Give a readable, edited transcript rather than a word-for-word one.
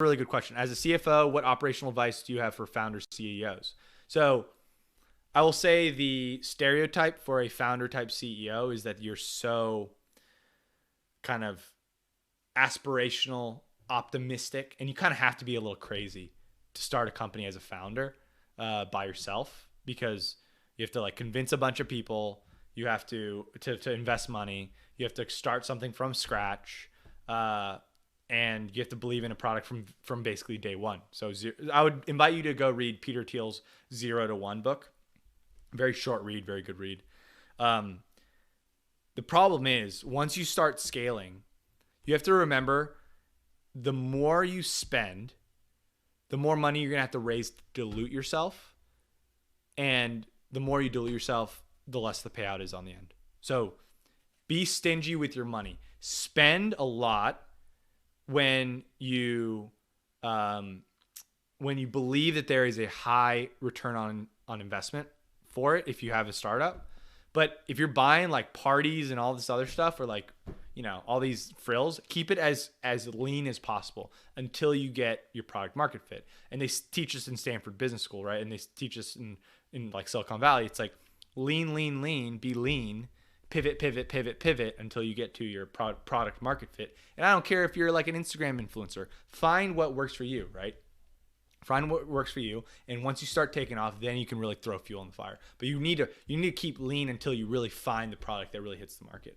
really good question. As a CFO, what operational advice do you have for founders, CEOs? So I will say the stereotype for a founder type CEO is that you're so kind of aspirational, optimistic, and you kind of have to be a little crazy to start a company as a founder by yourself, because you have to like convince a bunch of people. You have to invest money. You have to start something from scratch. And you have to believe in a product from basically day one. So I would invite you to go read Peter Thiel's 0 to 1 book. Very short read, very good read. The problem is once you start scaling, you have to remember the more you spend, the more money you're going to have to raise to dilute yourself. And the more you dilute yourself, the less the payout is on the end. So be stingy with your money. Spend a lot when you believe that there is a high return on investment for it if you have a startup. But if you're buying like parties and all this other stuff, or like, you know, all these frills, keep it as lean as possible until you get your product market fit. And they teach us in Stanford Business School, right? And they teach us in like Silicon Valley. It's like lean, be lean, pivot until you get to your product market fit. And I don't care if you're like an Instagram influencer, find what works for you, right? Find what works for you, and once you start taking off, then you can really throw fuel on the fire. But you need to keep lean until you really find the product that really hits the market.